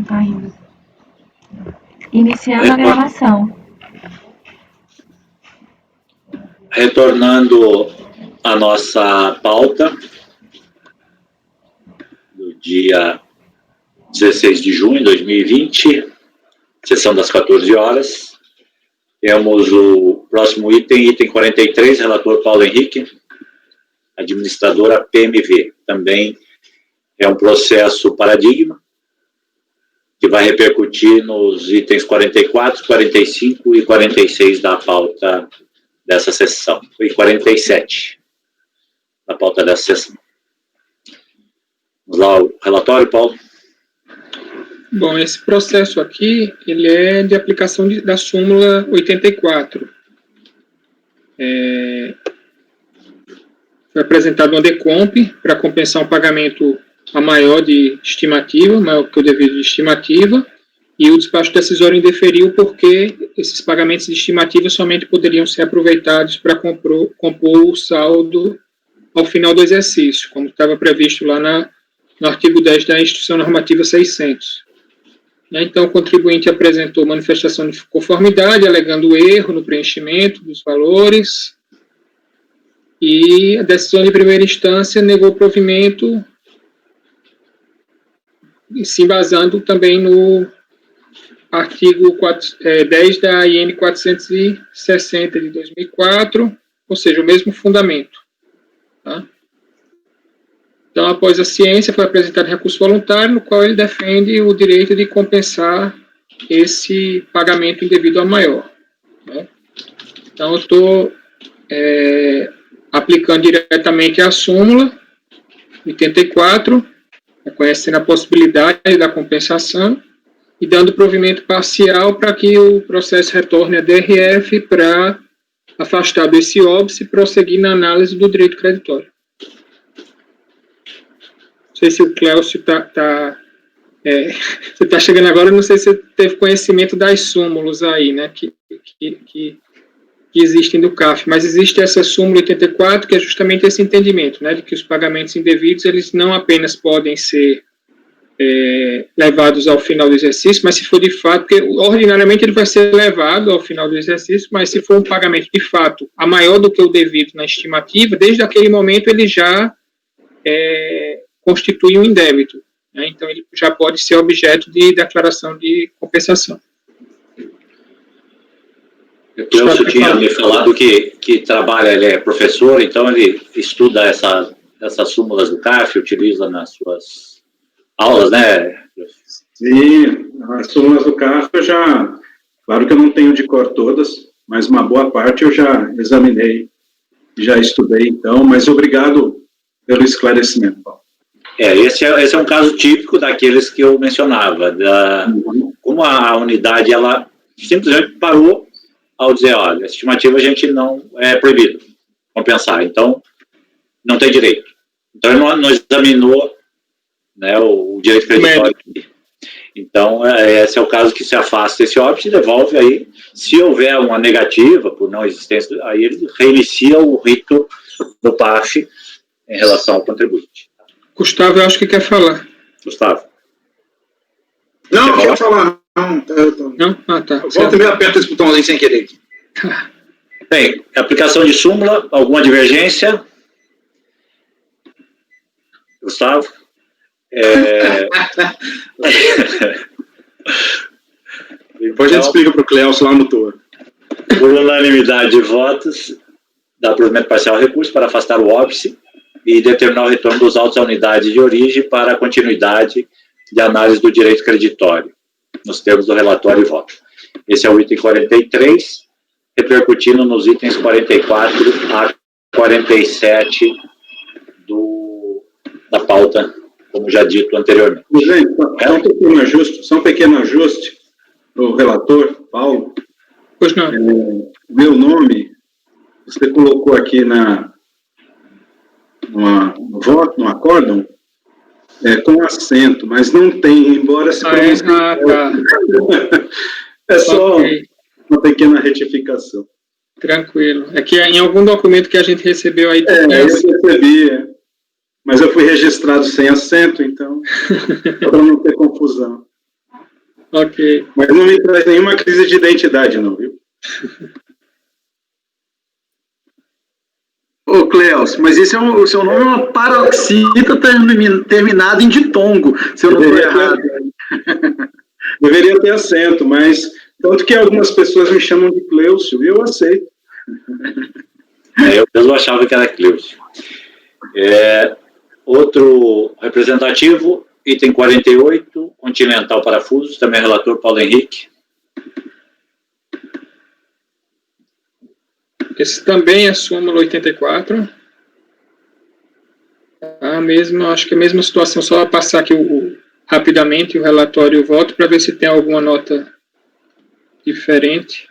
tá indo. Iniciando a gravação. Retornando à nossa pauta do dia 16 de junho de 2020, sessão das 14 horas. Temos o próximo item 43, relator Paulo Henrique, administradora PMV. Também é um processo paradigma, que vai repercutir nos itens 44, 45 e 46 da pauta dessa sessão, e 47 da pauta dessa sessão. Vamos lá, o relatório, Paulo. Bom, esse processo aqui, ele é de aplicação da súmula 84. Foi apresentado uma decomp para compensar um pagamento a maior de estimativa, maior que o devido de estimativa, e o despacho decisório indeferiu porque esses pagamentos de estimativa somente poderiam ser aproveitados para compor o saldo ao final do exercício, como estava previsto lá no artigo 10 da Instrução Normativa 600. Então, o contribuinte apresentou manifestação de conformidade, alegando erro no preenchimento dos valores, e a decisão de primeira instância negou provimento, e se embasando também no artigo 10 da IN 460 de 2004, ou seja, o mesmo fundamento. Tá? Então, após a ciência, foi apresentado recurso voluntário, no qual ele defende o direito de compensar esse pagamento indevido ao maior. Né? Então, eu estou aplicando diretamente a súmula 84, reconhecendo a possibilidade da compensação e dando provimento parcial para que o processo retorne à DRF para afastar desse óbice e prosseguir na análise do direito creditório. Não sei se o Cléucio você está chegando agora, não sei se você teve conhecimento das súmulas aí, né, que existem do CAF, mas existe essa súmula 84, que é justamente esse entendimento, né, de que os pagamentos indevidos, eles não apenas podem ser levados ao final do exercício, mas se for de fato, porque ordinariamente ele vai ser levado ao final do exercício, mas se for um pagamento de fato a maior do que o devido na estimativa, desde aquele momento ele já constitui um indébito, né? Então ele já pode ser objeto de declaração de compensação. O Cléucio tinha me falado que trabalha, ele é professor, então ele estuda essas súmulas do CAF, utiliza nas suas aulas, né? Sim, as súmulas do CAF claro que eu não tenho de cor todas, mas uma boa parte eu já examinei, já estudei, então, mas obrigado pelo esclarecimento, Paulo. Esse é um caso típico daqueles que eu mencionava, como a unidade, ela simplesmente parou ao dizer, olha, a estimativa a gente não é proibido compensar, então não tem direito. Então ele não examinou, né, o direito creditório. Então esse é o caso que se afasta esse óbice e devolve aí, se houver uma negativa por não existência, aí ele reinicia o rito do PAF em relação ao contribuinte. Gustavo, eu acho que quer falar. Gustavo. Não, não quero falar. Não? Ah, tá. Volta e meia aperta esse botãozinho sem querer. Bem, aplicação de súmula, alguma divergência? Gustavo? Depois a gente explica para o Cléucio lá no tour. Por unanimidade de votos, dá provimento parcial ao recurso para afastar o óbice e determinar o retorno dos autos à unidade de origem para a continuidade de análise do direito creditório, nos termos do relatório e voto. Esse é o item 43, repercutindo nos itens 44 a 47 da pauta, como já dito anteriormente. Gente, só um pequeno ajuste do relator, Paulo. Pois não. Meu nome, você colocou aqui no voto, no acórdão, com acento, mas não tem, embora se pronuncie. Tá. É só uma pequena retificação. Tranquilo. É que em algum documento que a gente recebeu aí... eu recebi, mas eu fui registrado sem acento, então, para não ter confusão. Ok. Mas não me traz nenhuma crise de identidade, não, viu? Ô, Cleus, mas esse o seu nome é uma paroxita terminada em ditongo, se eu não estou errado. Deveria ter acento, mas tanto que algumas pessoas me chamam de Cleucio e eu aceito. Eu mesmo achava que era Cleucio. Outro representativo, item 48, Continental Parafusos, também relator Paulo Henrique. Esse também é súmula 84. Acho que a mesma situação, só passar aqui rapidamente o relatório e o voto para ver se tem alguma nota diferente.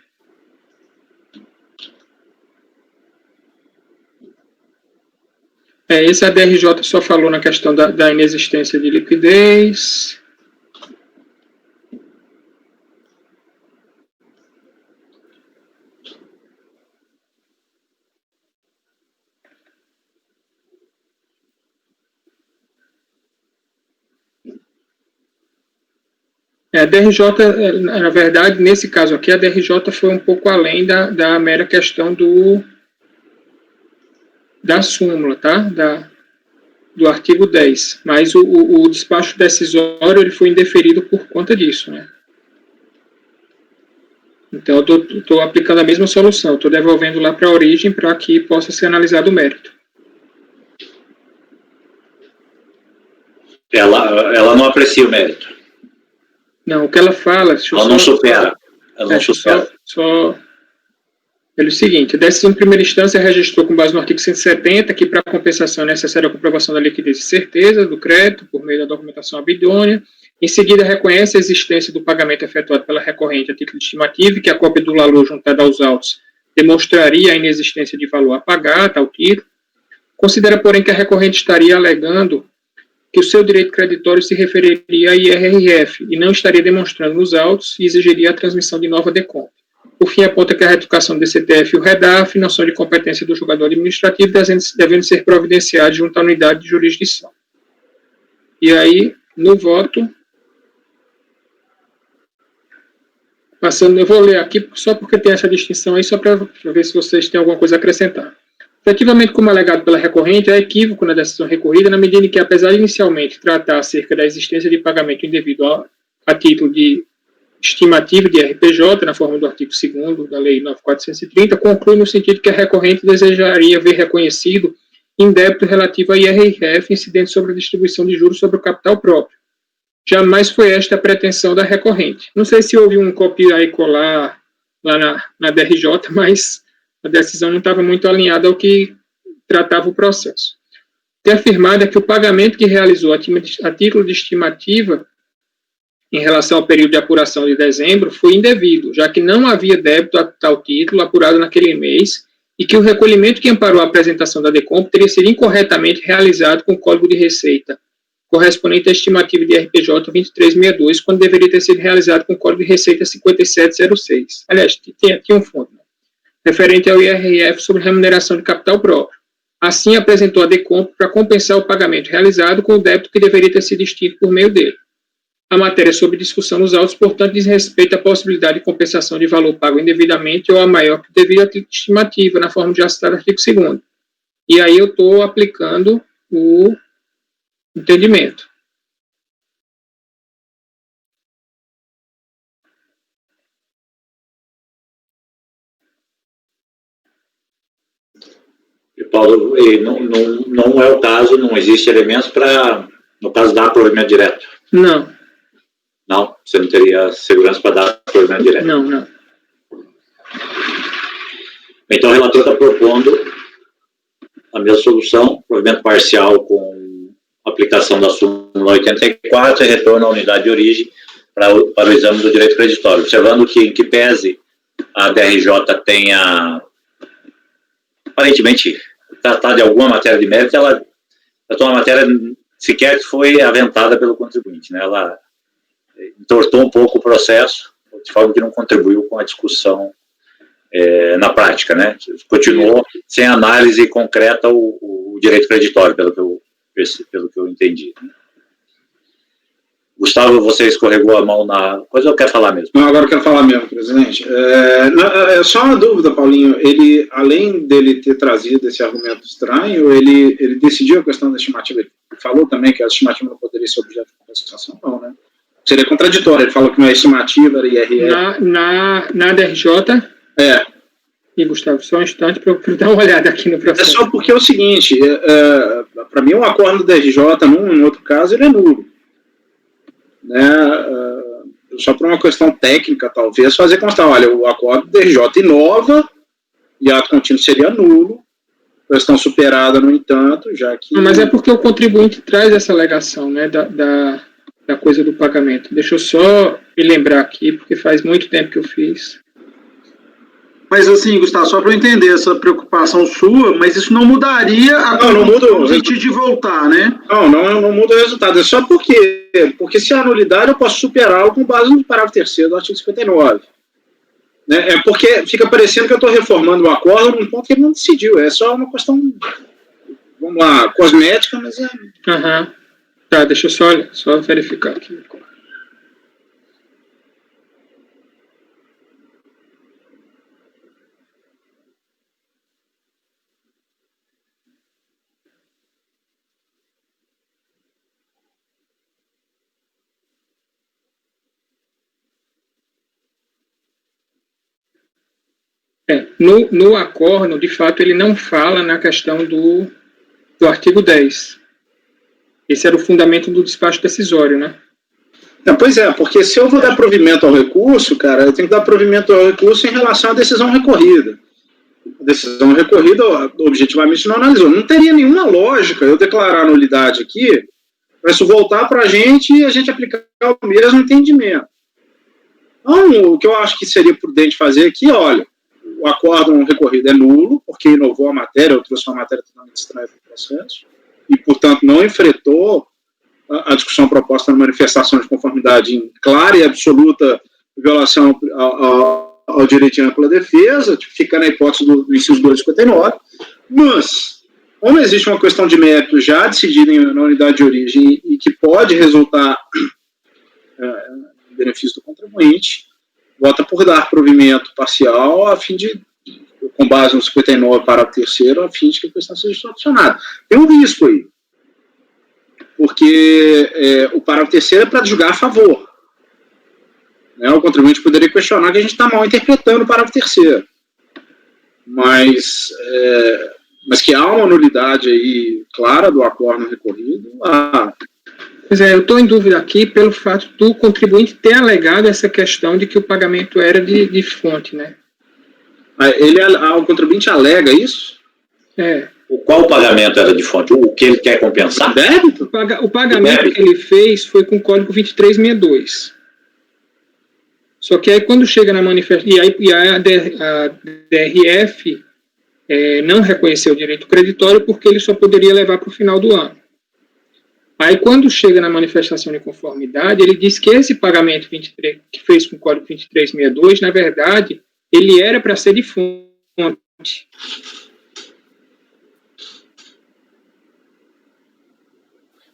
Esse a DRJ só falou na questão da inexistência de liquidez. A DRJ, na verdade, nesse caso aqui, a DRJ foi um pouco além da mera questão da súmula, tá? Do artigo 10. Mas o despacho decisório ele foi indeferido por conta disso, né? Então, eu estou aplicando a mesma solução. Estou devolvendo lá para a origem para que possa ser analisado o mérito. Ela não aprecia o mérito. Não, o que ela fala... Ela não supera. Ela não supera. É o seguinte, a decisão de primeira instância registrou com base no artigo 170 que para a compensação é necessária a comprovação da liquidez e certeza do crédito por meio da documentação idônea. Em seguida, reconhece a existência do pagamento efetuado pela recorrente a título de estimativa e que a cópia do LALU juntada aos autos demonstraria a inexistência de valor a pagar, tal título. Considera, porém, que a recorrente estaria alegando que o seu direito creditório se referiria a IRRF e não estaria demonstrando nos autos e exigiria a transmissão de nova decompra. Por fim, aponta que a retificação do DCTF e o REDAF não são de competência do julgador administrativo, devendo ser providenciados junto à unidade de jurisdição. E aí, no voto, passando, eu vou ler aqui só porque tem essa distinção aí, só para ver se vocês têm alguma coisa a acrescentar. Efetivamente, como alegado pela recorrente, há equívoco na decisão recorrida, na medida em que, apesar de inicialmente tratar acerca da existência de pagamento indevido a título de estimativa de RPJ, na forma do artigo 2º da Lei 9.430, conclui no sentido que a recorrente desejaria ver reconhecido em débito relativo a IRRF incidente sobre a distribuição de juros sobre o capital próprio. Jamais foi esta a pretensão da recorrente. Não sei se houve um copiar e colar lá na DRJ, mas a decisão não estava muito alinhada ao que tratava o processo. Tem afirmado é que o pagamento que realizou a título de estimativa em relação ao período de apuração de dezembro foi indevido, já que não havia débito a tal título apurado naquele mês e que o recolhimento que amparou a apresentação da DECOMP teria sido incorretamente realizado com o Código de Receita correspondente à estimativa de RPJ 2362, quando deveria ter sido realizado com o Código de Receita 5706. Aliás, tinha um fundo, né? Referente ao IRF sobre remuneração de capital próprio. Assim, apresentou a DECOMP para compensar o pagamento realizado com o débito que deveria ter sido extinto por meio dele. A matéria sob discussão nos autos, portanto, diz respeito à possibilidade de compensação de valor pago indevidamente ou a maior que devido à estimativa, na forma de já citado artigo 2º. E aí eu estou aplicando o entendimento. Paulo, não é o caso, não existe elementos para, no caso, dar provimento direto. Não. Não, você não teria segurança para dar provimento direto. Não. Então, o relator está propondo a mesma solução, provimento parcial com aplicação da súmula 84 e retorno à unidade de origem para o exame do direito creditório. Observando que, em que pese a DRJ tenha, aparentemente, tratado de alguma matéria de mérito, ela tratou uma matéria sequer que foi aventada pelo contribuinte, né? Ela entortou um pouco o processo, de forma que não contribuiu com a discussão na prática, né? Continuou sem análise concreta o direito creditório, pelo que eu entendi. Gustavo, você escorregou a mão na coisa ou quer falar mesmo? Não, agora eu quero falar mesmo, presidente. É só uma dúvida, Paulinho. Ele, além dele ter trazido esse argumento estranho, ele decidiu a questão da estimativa. Ele falou também que a estimativa não poderia ser objeto de compensação, não, né? Seria contraditório. Ele falou que não é estimativa, era IRR. Na DRJ? É. E, Gustavo, só um instante para eu dar uma olhada aqui no processo. É só porque é o seguinte, para mim, um acordo do DRJ, em outro caso, ele é nulo. Né, só por uma questão técnica, talvez, fazer constar, olha, o acordo do DRJ inova e ato contínuo seria nulo, questão superada, no entanto, já que... Mas é porque o contribuinte traz essa alegação, né, da coisa do pagamento. Deixa eu só me lembrar aqui, porque faz muito tempo que eu fiz. Mas assim, Gustavo, só para eu entender essa preocupação sua, mas isso não mudaria a convite de voltar, né? Não muda o resultado, é só porque se a nulidade eu posso superá-lo com base no parágrafo 3º do artigo 59. Né? É porque fica parecendo que eu estou reformando o acordo num ponto que ele não decidiu, é só uma questão, vamos lá, cosmética, mas é... Uhum. Tá, deixa eu só verificar aqui. No acordo, de fato, ele não fala na questão do artigo 10. Esse era o fundamento do despacho decisório, né? Não, pois é, porque se eu vou dar provimento ao recurso, cara, eu tenho que dar provimento ao recurso em relação à decisão recorrida. A decisão recorrida, objetivamente, não analisou. Não teria nenhuma lógica eu declarar a nulidade aqui, para isso voltar para a gente e a gente aplicar o mesmo entendimento. Então, o que eu acho que seria prudente fazer aqui, olha, o acordo recorrido é nulo, porque inovou a matéria, ou trouxe uma matéria totalmente estranha para o processo, e, portanto, não enfrentou a discussão proposta na manifestação de conformidade em clara e absoluta violação ao direito de ampla defesa, fica na hipótese do inciso 259, mas, como existe uma questão de mérito já decidida na unidade de origem e que pode resultar em benefício do contribuinte, vota por dar provimento parcial a fim de, com base no 59, parágrafo 3º, a fim de que a questão seja solucionada. Tem um risco aí, porque o parágrafo 3º é para julgar a favor. Né? O contribuinte poderia questionar que a gente está mal interpretando o parágrafo 3º. Mas que há uma nulidade aí clara do acordo recorrido, Pois é, eu estou em dúvida aqui pelo fato do contribuinte ter alegado essa questão de que o pagamento era de fonte, né? O contribuinte alega isso? Qual pagamento era de fonte? O que ele quer compensar? Débito? O pagamento que ele fez foi com o código 2362. Só que aí quando chega na manifestação... E a DRF não reconheceu o direito creditório porque ele só poderia levar para o final do ano. Aí, quando chega na manifestação de conformidade, ele diz que esse pagamento 23, que fez com o código 2362, na verdade, ele era para ser de fonte.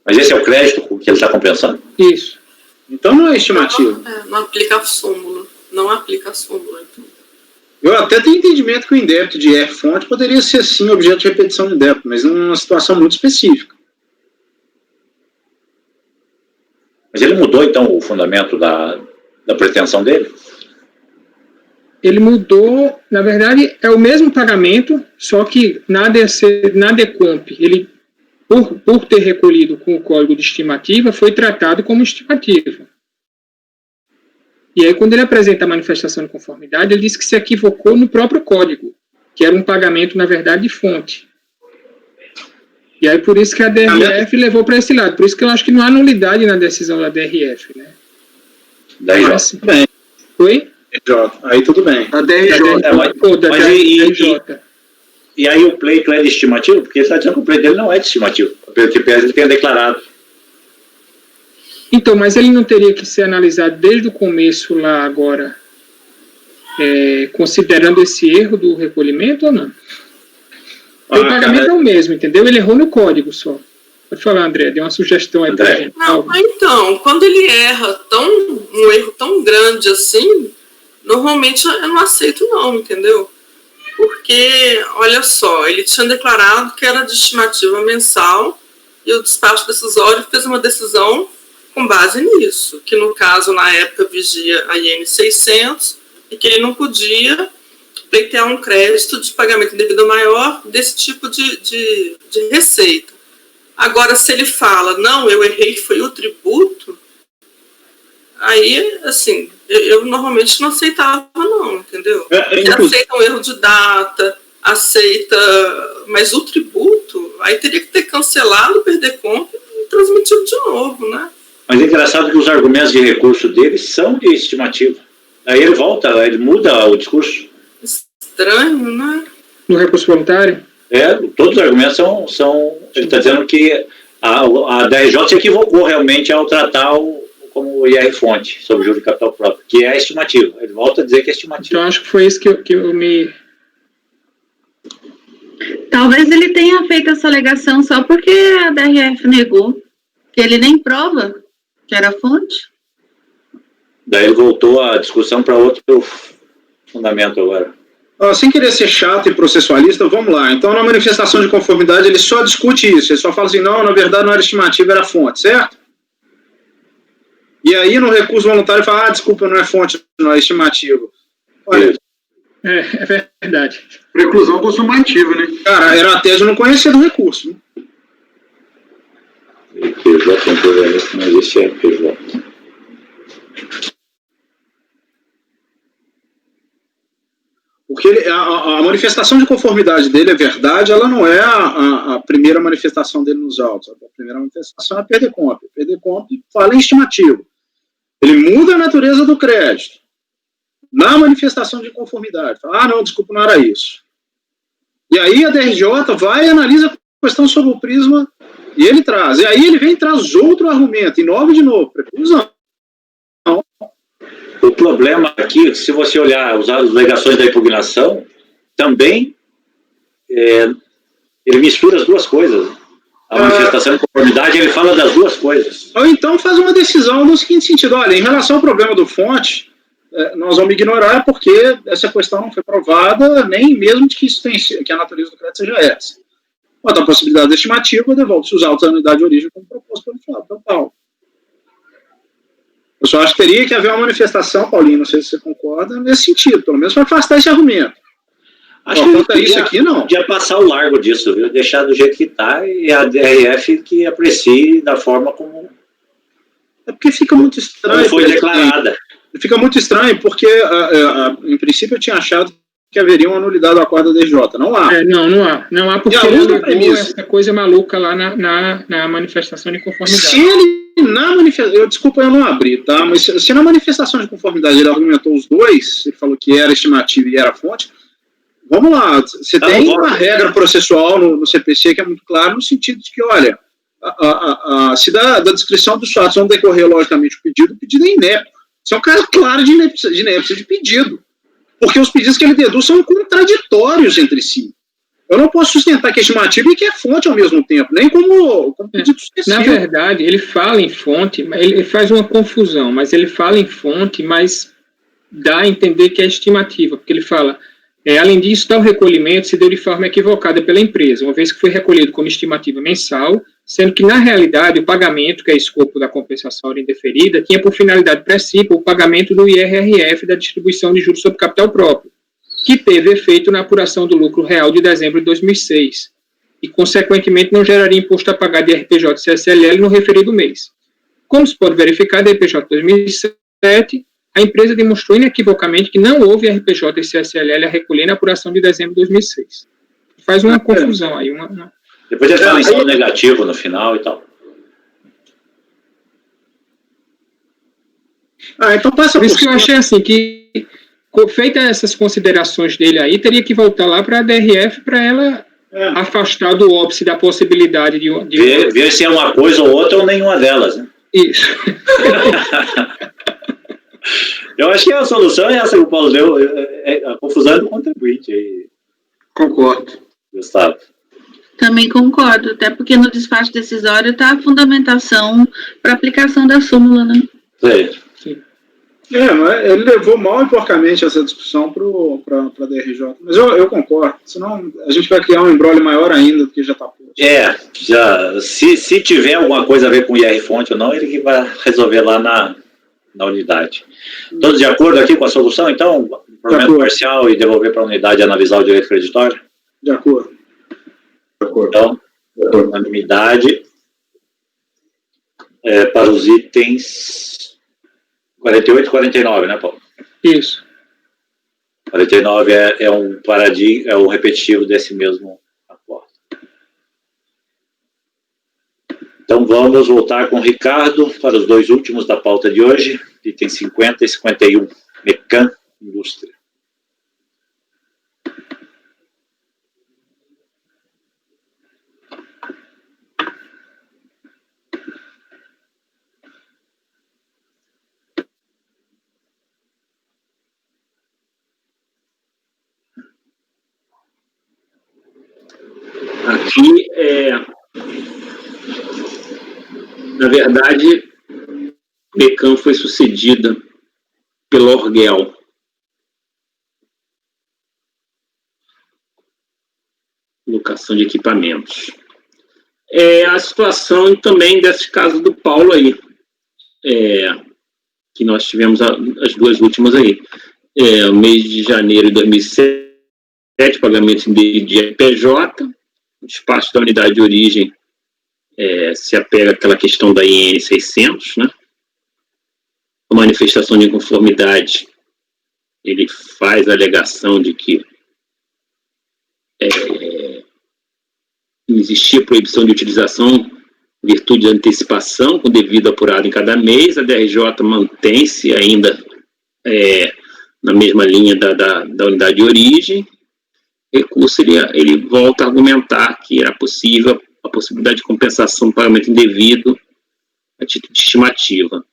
Mas esse é o crédito que ele está compensando? Isso. Então não é estimativo. Não aplica a súmula. Não aplica a súmula, então. Eu até tenho entendimento que o indébito de fonte poderia ser, sim, objeto de repetição de débito, mas numa situação muito específica. Mas ele mudou, então, o fundamento da pretensão dele? Ele mudou, na verdade, é o mesmo pagamento, só que na DECOMP, ele, por ter recolhido com o código de estimativa, foi tratado como estimativa. E aí, quando ele apresenta a manifestação de conformidade, ele diz que se equivocou no próprio código, que era um pagamento, na verdade, de fonte. E aí, por isso que a DRF levou para esse lado. Por isso que eu acho que não há nulidade na decisão da DRF, né? Da IJ. Bem. Oi? Aí tudo bem. A DRJ. E aí o pleito é de estimativa? Porque ele está dizendo que o pleito dele não é de estimativa. Pelo que ele tenha declarado. Então, mas ele não teria que ser analisado desde o começo lá agora, considerando esse erro do recolhimento ou não? O pagamento é o mesmo, entendeu? Ele errou no código só. Pode falar, André, dê uma sugestão aí pra gente. Não, então, quando ele erra um erro tão grande assim, normalmente eu não aceito não, entendeu? Porque, olha só, ele tinha declarado que era de estimativa mensal e o despacho decisório fez uma decisão com base nisso, que no caso, na época, vigia a IN 600 e que ele não podia pleitear um crédito de pagamento indevido maior desse tipo de receita. Agora, se ele fala, não, eu errei, foi o tributo, aí, assim, eu normalmente não aceitava, não, entendeu? Ele aceita um erro de data, aceita, mas o tributo, aí teria que ter cancelado, perder compra e transmitido de novo, né? Mas é engraçado que os argumentos de recurso dele são de estimativa. Aí ele volta, ele muda o discurso. Estranho, né? No recurso voluntário? Todos os argumentos são ele está dizendo que a DRJ se equivocou realmente ao tratar como IR-fonte sobre o juro de capital próprio, que é a estimativa. Ele volta a dizer que é estimativa. Então, acho que foi isso que eu me... Talvez ele tenha feito essa alegação só porque a DRF negou, que ele nem prova que era fonte. Daí ele voltou a discussão para outro fundamento agora. Sem querer ser chato e processualista, vamos lá. Então, na manifestação de conformidade, ele só discute isso. Ele só fala assim, não, na verdade não era estimativa, era fonte, certo? E aí, no recurso voluntário, ele fala, desculpa, não é fonte, não é estimativa. Olha... É verdade. Preclusão consumativa, né? Cara, era a tese de não conhecer do recurso. Né? PJ não existe RPJ. Porque a manifestação de conformidade dele é verdade, ela não é a primeira manifestação dele nos autos. A primeira manifestação é a PDComp. A PDComp fala em estimativa. Ele muda a natureza do crédito. Na manifestação de conformidade. Fala, não, desculpa, não era isso. E aí a DRJ vai e analisa a questão sobre o prisma e ele traz. E aí ele vem e traz outro argumento, inova de novo, preclusão. O problema aqui, se você olhar as alegações da impugnação, também ele mistura as duas coisas. A manifestação de conformidade, ele fala das duas coisas. Ou então faz uma decisão no seguinte sentido, olha, em relação ao problema do fonte, nós vamos ignorar porque essa questão não foi provada, nem mesmo de que, isso tem, que a natureza do crédito seja essa. Quanto à possibilidade estimativa, devolve-se os autos à unidade de origem como proposto pelo Flávio Paulo. Eu só acho que teria que haver uma manifestação, Paulinho, não sei se você concorda, nesse sentido, pelo menos para afastar esse argumento. Acho que isso aqui não. Podia passar o largo disso, viu? Deixar do jeito que está e a DRF que aprecie da forma como... É porque fica muito estranho. Como foi declarada. Fica muito estranho, porque em princípio eu tinha achado que haveria uma nulidade do acordo da DJ. Não há. Não há porque ele levou essa coisa maluca lá na manifestação de conformidade. Se ele na manifestação, desculpa, eu não abri, tá? Mas se na manifestação de conformidade ele argumentou os dois, ele falou que era estimativa e era fonte, vamos lá, você tem uma regra processual no CPC que é muito clara, no sentido de que, olha, se da descrição dos fatos não decorrer logicamente o pedido é inepto. Isso é um caso claro de inépcia de pedido. Porque os pedidos que ele deduz são contraditórios entre si. Eu não posso sustentar que é estimativa e que é fonte ao mesmo tempo, nem como pedido sucessivo. Na verdade, ele fala em fonte, ele faz uma confusão, mas ele fala em fonte, mas dá a entender que é estimativa, porque ele fala, além disso, tal recolhimento se deu de forma equivocada pela empresa, uma vez que foi recolhido como estimativa mensal, sendo que, na realidade, o pagamento, que é escopo da compensação indeferida, tinha por finalidade principal o pagamento do IRRF da distribuição de juros sobre capital próprio, que teve efeito na apuração do lucro real de dezembro de 2006, e, consequentemente, não geraria imposto a pagar de RPJ e CSLL no referido mês. Como se pode verificar, da RPJ 2007, a empresa demonstrou inequivocamente que não houve RPJ e CSLL a recolher na apuração de dezembro de 2006. Faz uma confusão aí, Depois ele fala em saldo negativo no final e tal. Então passa por isso que eu achei assim, que feitas essas considerações dele aí, teria que voltar lá para a DRF para ela afastar do óbice da possibilidade de ver se é uma coisa ou outra ou nenhuma delas, né? Isso. Eu acho que a solução é essa que o Paulo deu, a confusão do contribuinte aí. Concordo. Gustavo. Também concordo, até porque no despacho decisório está a fundamentação para aplicação da súmula, né? Sim. Mas ele levou mal e porcamente essa discussão para a DRJ. Mas eu concordo, senão a gente vai criar um embrolho maior ainda do que já está posto. Se tiver alguma coisa a ver com IR-fonte ou não, ele que vai resolver lá na unidade. Todos de acordo aqui com a solução, então? Provimento parcial e devolver para a unidade analisar o direito creditório? De acordo. Então, unanimidade para os itens 48 e 49, né, Paulo? Isso. 49 é um repetitivo desse mesmo acordo. Então, vamos voltar com o Ricardo para os dois últimos da pauta de hoje, itens 50 e 51, Mecan Indústria. Aqui, na verdade, Mecan foi sucedida pela Orgel. Locação de equipamentos. A situação também desse caso do Paulo aí, que nós tivemos as duas últimas aí. O mês de janeiro de 2007, pagamento de PJ, o despacho da unidade de origem se apega àquela questão da IN 600, né? A manifestação de inconformidade, ele faz a alegação de que existia proibição de utilização em virtude da antecipação, com devido apurado em cada mês. A DRJ mantém-se ainda na mesma linha da unidade de origem. Recurso, ele volta a argumentar que era possível a possibilidade de compensação do pagamento indevido a título de estimativa.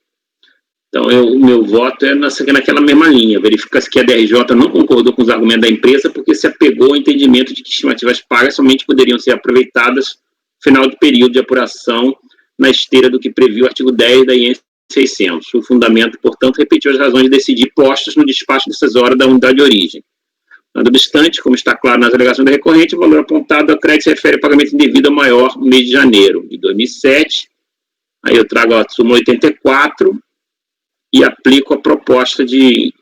Então, o meu voto é naquela mesma linha. Verifica-se que a DRJ não concordou com os argumentos da empresa porque se apegou ao entendimento de que estimativas pagas somente poderiam ser aproveitadas no final do período de apuração na esteira do que previu o artigo 10 da IN 600. O fundamento, portanto, repetiu as razões de decidir postas no despacho decisório da unidade de origem. Nada obstante, como está claro nas alegações da recorrente, o valor apontado ao crédito se refere ao pagamento indevido maior no mês de janeiro de 2007. Aí eu trago a súmula 84 e aplico a proposta de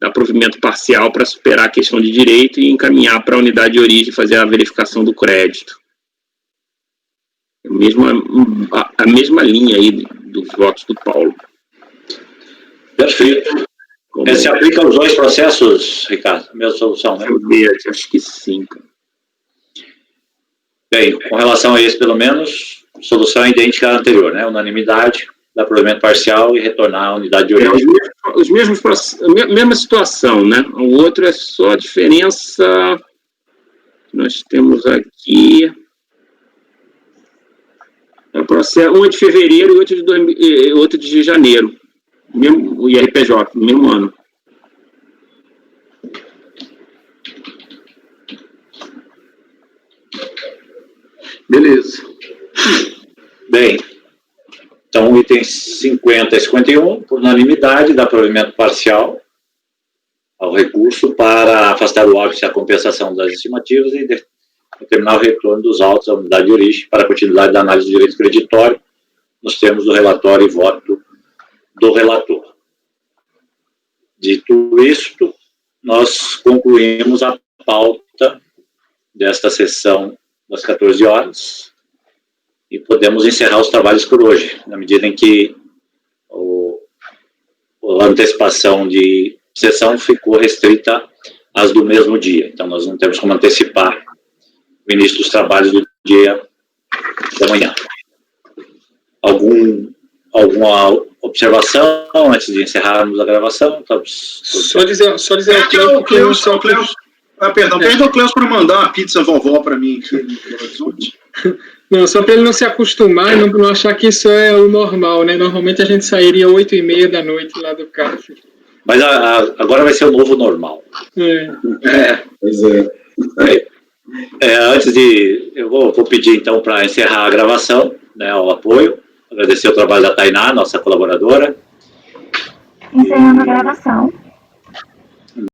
aprovimento parcial para superar a questão de direito e encaminhar para a unidade de origem fazer a verificação do crédito. A mesma linha aí dos votos do Paulo. Perfeito. Se aplica aos dois processos, Ricardo? A mesma solução, né? Acho que sim. Bem, com relação a esse, pelo menos, solução idêntica à anterior, né? Unanimidade, dar provimento parcial e retornar à unidade de origem. A mesma situação, né? O outro é só a diferença que nós temos aqui. O processo, um é de fevereiro e outro de janeiro. O IRPJ, no mesmo ano. Beleza. Bem, então, itens 50 e 51, por unanimidade, dá provimento parcial ao recurso para afastar o óbice a compensação das estimativas e determinar o retorno dos autos à unidade de origem para a continuidade da análise do direito creditório nos termos do relatório e voto do relator. Dito isto, nós concluímos a pauta desta sessão das 14 horas e podemos encerrar os trabalhos por hoje, na medida em que a antecipação de sessão ficou restrita às do mesmo dia. Então, nós não temos como antecipar o início dos trabalhos do dia da manhã. Alguma observação antes de encerrarmos a gravação? Só dizer Perdão, Cleus, para mandar uma pizza vovó para mim aqui no Belo Horizonte. Não, só para ele não se acostumar e não achar que isso é o normal, né? Normalmente a gente sairia 8h30 da noite lá do caixa. Mas agora vai ser o novo normal. Pois é. Eu vou pedir, então, para encerrar a gravação, né, o apoio, agradecer o trabalho da Tainá, nossa colaboradora. Encerrando a gravação.